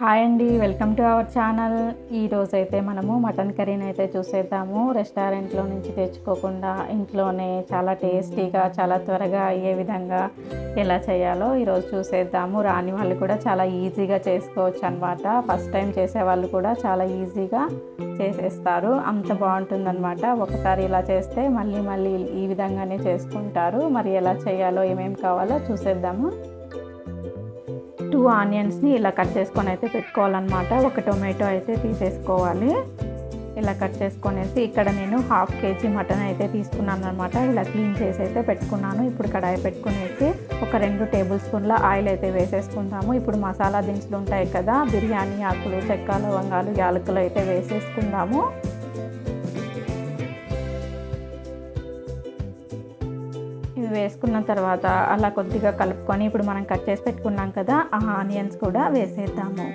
Hi అండి, welcome to our channel. ఈరోజైతే మనము మటన్ కర్రీని అయితే చూసేద్దాము. రెస్టారెంట్లో నుంచి తెచ్చుకోకుండా ఇంట్లోనే చాలా టేస్టీగా, చాలా త్వరగా అయ్యే విధంగా ఎలా చేయాలో ఈరోజు చూసేద్దాము. రాని వాళ్ళు కూడా చాలా ఈజీగా చేసుకోవచ్చు అనమాట. ఫస్ట్ టైం చేసేవాళ్ళు కూడా చాలా ఈజీగా చేసేస్తారు, అంత బాగుంటుందన్నమాట. ఒకసారి ఇలా చేస్తే మళ్ళీ మళ్ళీ ఈ విధంగానే చేసుకుంటారు. మరి ఎలా చేయాలో, ఏమేమి కావాలో చూసేద్దాము. 2 ఆనియన్స్ని ఇలా కట్ చేసుకొని అయితే పెట్టుకోవాలన్నమాట. ఒక టొమాటో అయితే తీసేసుకోవాలి. ఇలా కట్ చేసుకొనేసి ఇక్కడ నేను 1/2 kg మటన్ అయితే తీసుకున్నాను అనమాట. ఇలా క్లీన్ చేసి అయితే పెట్టుకున్నాను. ఇప్పుడు కడాయి పెట్టుకునేసి ఒక 2 టేబుల్ స్పూన్ల ఆయిల్ అయితే వేసేసుకుందాము. ఇప్పుడు మసాలా దినుసులు ఉంటాయి కదా, బిర్యానీ ఆకులు, చెక్క, లవంగాలు, యాలకులు అయితే వేసేసుకుందాము. ఇవి వేసుకున్న తర్వాత అలా కొద్దిగా కలుపుకొని ఇప్పుడు మనం కట్ చేసి పెట్టుకున్నాం కదా, ఆ ఆనియన్స్ కూడా వేసేద్దాము.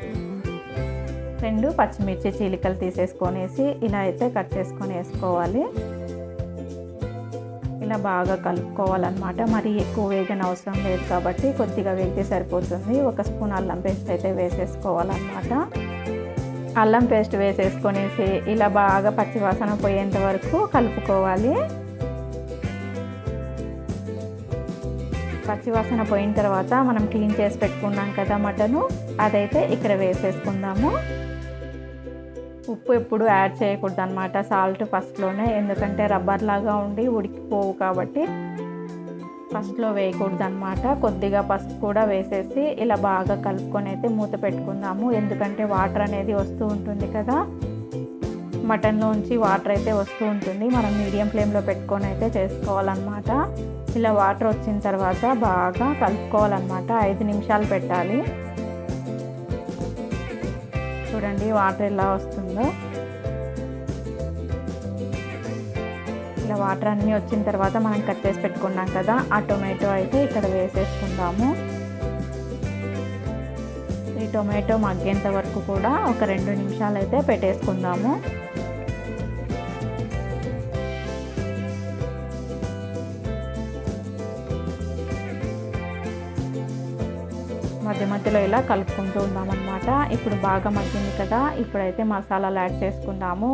2 పచ్చిమిర్చి చీలికలు తీసేసుకొనేసి ఇలా అయితే కట్ చేసుకొని వేసుకోవాలి. ఇలా బాగా కలుపుకోవాలన్నమాట. మరి ఎక్కువ వేగన అవసరం లేదు కాబట్టి కొద్దిగా వేగితే సరిపోతుంది. 1 స్పూన్ అల్లం పేస్ట్ అయితే వేసేసుకోవాలన్నమాట. అల్లం పేస్ట్ వేసేసుకొనేసి ఇలా బాగా పచ్చివాసన పోయేంత వరకు కలుపుకోవాలి. పచ్చివాసన పోయిన తర్వాత మనం క్లీన్ చేసి పెట్టుకున్నాం కదా మటను, అదైతే ఇక్కడ వేసేసుకుందాము. ఉప్పు ఎప్పుడు యాడ్ చేయకూడదు అనమాట, సాల్ట్ ఫస్ట్లోనే, ఎందుకంటే రబ్బర్ లాగా ఉండి ఉడికిపోవు కాబట్టి ఫస్ట్లో వేయకూడదు అనమాట. కొద్దిగా పసుపు కూడా వేసేసి ఇలా బాగా కలుపుకొని అయితే మూత పెట్టుకుందాము. ఎందుకంటే వాటర్ అనేది వస్తూ ఉంటుంది కదా, మటన్లోంచి వాటర్ అయితే వస్తూ ఉంటుంది. మనం మీడియం ఫ్లేమ్లో పెట్టుకొని అయితే చేసుకోవాలన్నమాట. ఇలా వాటర్ వచ్చిన తర్వాత బాగా కలుపుకోవాలన్నమాట. 5 నిమిషాలు పెట్టాలి. చూడండి వాటర్ ఎలా వస్తుందో. ఇలా వాటర్ అన్నీ వచ్చిన తర్వాత మనం కట్ చేసి పెట్టుకున్నాం కదా, ఆ టొమాటో అయితే ఇక్కడ వేసేసుకుందాము. ఈ టొమాటో మగ్గేంత వరకు కూడా ఒక 2 నిమిషాలు అయితే పెట్టేసుకుందాము. మధ్య మధ్యలో ఇలా కలుపుకుంటూ ఉందామన్నమాట. ఇప్పుడు బాగా మగ్గింది కదా, ఇప్పుడైతే మసాలాలు యాడ్ చేసుకుందాము.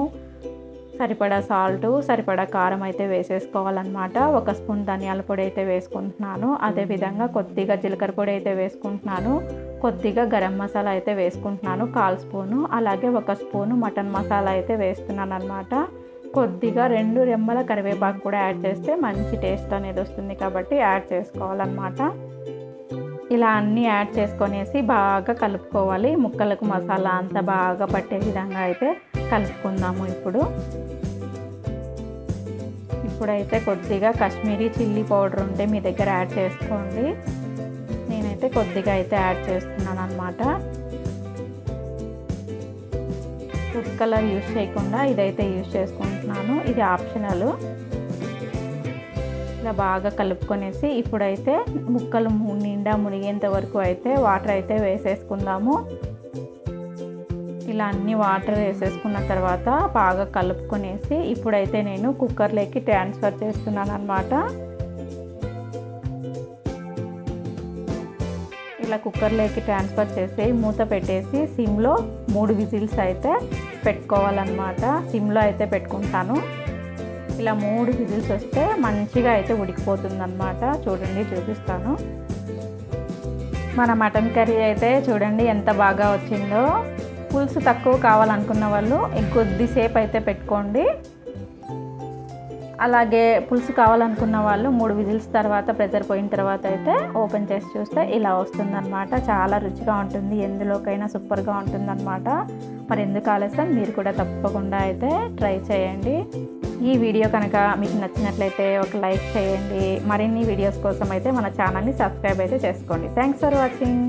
సరిపడా సాల్ట్, సరిపడా కారం అయితే వేసేసుకోవాలన్నమాట. 1 స్పూన్ ధనియాల పొడి అయితే వేసుకుంటున్నాను. అదేవిధంగా కొద్దిగా జీలకర్ర పొడి అయితే వేసుకుంటున్నాను. కొద్దిగా గరం మసాలా అయితే వేసుకుంటున్నాను, 1/4 స్పూను. అలాగే 1 స్పూను మటన్ మసాలా అయితే వేస్తున్నాను అనమాట. కొద్దిగా 2 రెమ్మల కరివేపాకు కూడా యాడ్ చేస్తే మంచి టేస్ట్ అనేది వస్తుంది కాబట్టి యాడ్ చేసుకోవాలన్నమాట. ఇలా అన్నీ యాడ్ చేసుకొనేసి బాగా కలుపుకోవాలి. ముక్కలకు మసాలా అంతా బాగా పట్టే విధంగా అయితే కలుపుకుందాము. ఇప్పుడైతే కొద్దిగా కాశ్మీరీ చిల్లీ పౌడర్ ఉంటే మీ దగ్గర యాడ్ చేసుకోండి. నేనైతే కొద్దిగా అయితే యాడ్ చేస్తున్నాను అనమాట. ఫుడ్ కలర్ యూజ్ చేయకుండా ఇదైతే యూజ్ చేసుకుంటున్నాను, ఇది ఆప్షనల్. ఇలా బాగా కలుపుకొనేసి ఇప్పుడైతే ముక్కలు నిండా మునిగేంత వరకు అయితే వాటర్ అయితే వేసేసుకుందాము. ఇలా అన్ని వాటర్ వేసేసుకున్న తర్వాత బాగా కలుపుకొనేసి ఇప్పుడైతే నేను కుక్కర్లోకి ట్రాన్స్ఫర్ చేస్తున్నాను అనమాట. ఇలా కుక్కర్లోకి ట్రాన్స్ఫర్ చేసి మూత పెట్టేసి సిమ్లో 3 విజిల్స్ అయితే పెట్టుకోవాలన్నమాట. సిమ్లో అయితే పెట్టుకుంటాను. ఇలా 3 విజిల్స్ వస్తే మంచిగా అయితే ఉడికిపోతుంది అన్నమాట. చూడండి, చూపిస్తాను. మన మటన్ కర్రీ అయితే చూడండి ఎంత బాగా వచ్చిందో. పులుసు తక్కువ కావాలనుకున్న వాళ్ళు కొద్దిసేపు అయితే పెట్టుకోండి. అలాగే పులుసు కావాలనుకున్న వాళ్ళు 3 విజిల్స్ తర్వాత, ప్రెషర్ పోయిన తర్వాత అయితే ఓపెన్ చేసి చూస్తే ఇలా వస్తుందన్నమాట. చాలా రుచిగా ఉంటుంది, ఎందులోకైనా సూపర్గా ఉంటుందన్నమాట. మరి ఎందుకు ఆలస్యం, మీరు కూడా తప్పకుండా అయితే ట్రై చేయండి. ఈ వీడియో కనుక మీకు నచ్చినట్లయితే ఒక లైక్ చేయండి. మరిన్ని వీడియోస్ కోసం అయితే మన ఛానల్ని సబ్స్క్రైబ్ అయితే చేసుకోండి. Thanks for watching.